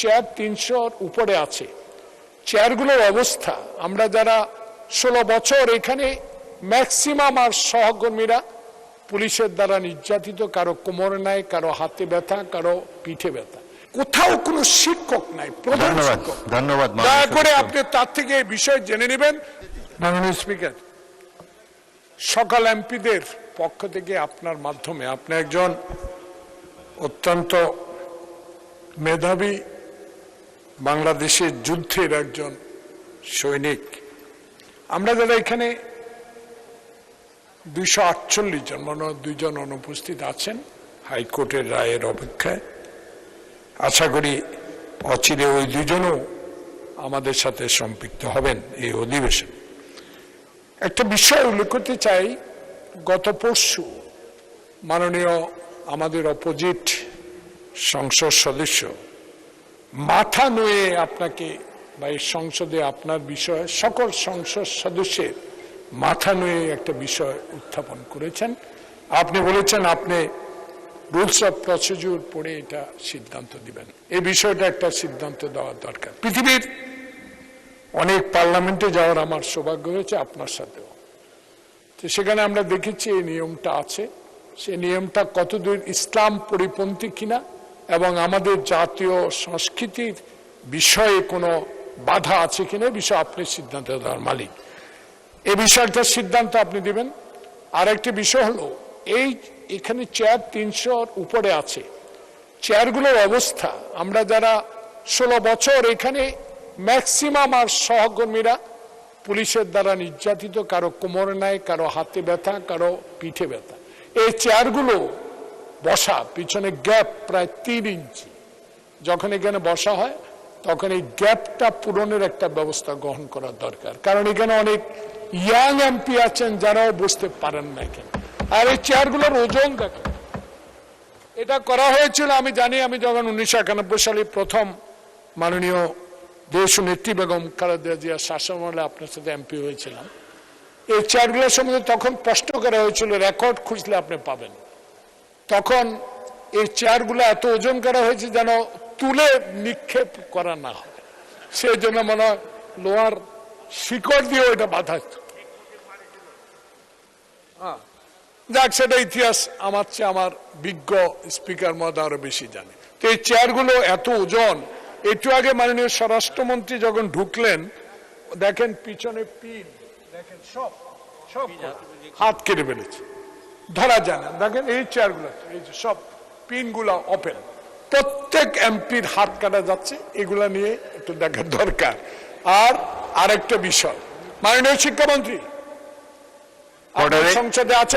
Chair ৩০০-র উপরে আছে। চেয়ারগুলোর অবস্থা, আমরা যারা ১৬ বছর এখানে ম্যাক্সিমাম আর সহকর্মীরা পুলিশের দ্বারা নির্যাতিত, কারো কোমরে নাই, কারো হাতে ব্যথা, কারো পিঠে ব্যথা, কোথাও কোনো শিক্ষক নাই, প্রধান শিক্ষক। ধন্যবাদ। দয়া করে আপনি তার থেকে এই বিষয় জেনে নেবেন। মাননীয় স্পিকার, সকল এমপিদের পক্ষ থেকে আপনার মাধ্যমে, আপনি একজন অত্যন্ত মেধাবী বাংলাদেশের যুদ্ধের একজন সৈনিক। আমরা যারা এখানে 248 জন, মনে হয় 2 জন অনুপস্থিত আছেন হাইকোর্টের রায়ের অপেক্ষায়, আশা করি অচিরে ওই 2 জনও আমাদের সাথে সম্পৃক্ত হবেন এই অধিবেশন। একটা বিষয় উল্লেখ করতে চাই, গত পরশু মাননীয় আমাদের অপোজিট সংসদ সদস্য মাথা নুয়ে আপনাকে বা এই সংসদে আপনার বিষয়ে সকল সংসদ সদস্যের মাথা নুয়ে একটা বিষয় উত্থাপন করেছেন। আপনি বলেছেন আপনি রুলস অফ প্রসিডিউর পড়ে এটা সিদ্ধান্ত দিবেন। এই বিষয়টা একটা সিদ্ধান্ত দেওয়া দরকার। পৃথিবীর অনেক পার্লামেন্টে যাওয়ার আমার সৌভাগ্য হয়েছে, আপনার সাথেও। তো সেখানে আমরা দেখেছি এই নিয়মটা আছে। সেই নিয়মটা কতদূর ইসলাম পরিপন্থী কিনা এবং আমাদের জাতীয় সংস্কৃতির বিষয়ে কোনো বাধা আছে কিনা, বিষয়ে আপনি সিদ্ধান্ত দেওয়ার মালিক। এই বিষয়টার সিদ্ধান্ত আপনি দিবেন। আর একটি বিষয় হলো, এই এখানে চেয়ার ৩০০-র উপরে আছে। চেয়ারগুলোর অবস্থা, আমরা যারা ১৬ বছর এখানে ম্যাক্সিমাম আর সহকর্মীরা পুলিশের দ্বারা নির্যাতিত, কারো কোমরে নাই, কারো হাতে ব্যথা, কারো পিঠে ব্যথা। এই চেয়ারগুলো বসা, পিছনে গ্যাপ প্রায় 3 ইঞ্চি। যখন এখানে বসা হয় তখন এই গ্যাপটা পূরণের একটা ব্যবস্থা গ্রহণ করা দরকার, কারণ এখানে অনেক ইয়াং এমপি আছেন যারাও বসতে পারেন না এখানে। আর এই চেয়ারগুলোর ওজন দেখেন, এটা করা হয়েছিল আমি জানি, আমি যখন 1991 সালে প্রথম মাননীয় দেশ নেত্রী বেগম খালেদা জিয়ার শাসনামলে আপনার সাথে এমপি হয়েছিলাম। এই চেয়ারগুলোর সম্বন্ধে তখন প্রশ্ন করা হয়েছিল, রেকর্ড খুঁজলে আপনি পাবেন। তখন এই চেয়ারগুলো এত ওজন করা হয়েছে যেন তুলে নিক্ষেপ করা না হয়, সেই জন্য মনে হয় লোহার শিকড় দিয়ে ওইটা বাধা। যাক, সেটা ইতিহাস আমার চেয়ে আমার বিজ্ঞ স্পিকার মহোদয় আরো বেশি জানে। তো এই চেয়ারগুলো এত ওজন। একটু আগে মাননীয় স্বরাষ্ট্রমন্ত্রী যখন ঢুকলেন, দেখেন পিছনে পিন, দেখেন সব হাত কেটে ফেলেছে, ধরা যায় না। দেখেন এই চেয়ারগুলো, এই যে সব পিনগুলো ওপেন, প্রত্যেক এমপির হাত কাটা যাচ্ছে। এগুলা নিয়ে একটু দেখার দরকার। আর আরেকটা বিষয়, মাননীয় শিক্ষামন্ত্রী সংসদে আছে,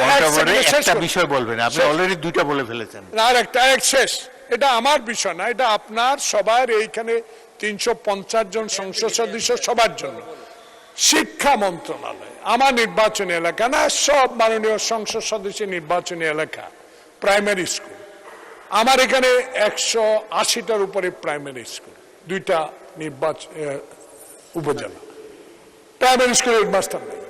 একটা বিষয় বলবেন, আপনি অলরেডি 2টা বলে ফেলেছেন। আর একটা শেষ, এটা আমার বিষয় না, এটা আপনার সবার, এইখানে 350 জন সংসদ সদস্য সবার জন্য। শিক্ষা মন্ত্রণালয় আমার নির্বাচনী এলাকা না, সব মাননীয় সংসদ সদস্য নির্বাচনী এলাকা, প্রাইমারি স্কুল। আমার এখানে 180টার উপরে প্রাইমারি স্কুল, 2টা উপজেলা। প্রাইমারি স্কুল হেডমাস্টার নেই।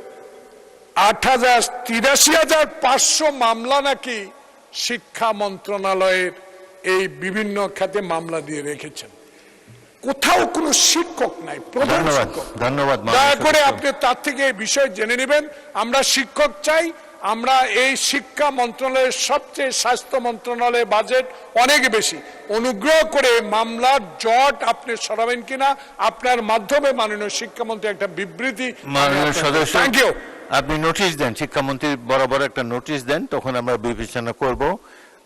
83,500 মামলা নাকি শিক্ষা মন্ত্রণালয়ের এই বিভিন্ন খাতে মামলা দিয়ে রেখেছেন। কোথাও কোনো শিক্ষক নাই, প্রধান শিক্ষক। ধন্যবাদ। দয়া করে আপনি তার থেকে এই বিষয় জেনে নেবেন। আমরা শিক্ষক চাই। আমরা এই শিক্ষা মন্ত্রণালয়ের সবচেয়ে, স্বাস্থ্য মন্ত্রণালয়ের বাজেট অনেক বেশি। অনুগ্রহ করে মামলার জট আপনি সরাবেন কিনা, আপনার মাধ্যমে মাননীয় শিক্ষামন্ত্রী একটা বিবৃতি। মাননীয় সদস্য, থ্যাংক ইউ। আপনি নোটিশ দেন, শিক্ষামন্ত্রী বরাবর একটা নোটিশ দেন, তখন আমরা বিবেচনা করব।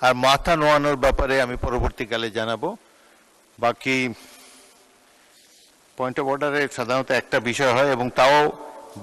আর মাথা নোয়ানোর ব্যাপারে আমি পরবর্তীকালে জানাবো। বাকি পয়েন্ট অফ অর্ডারে সাধারণত একটা বিষয় হয়, এবং তাও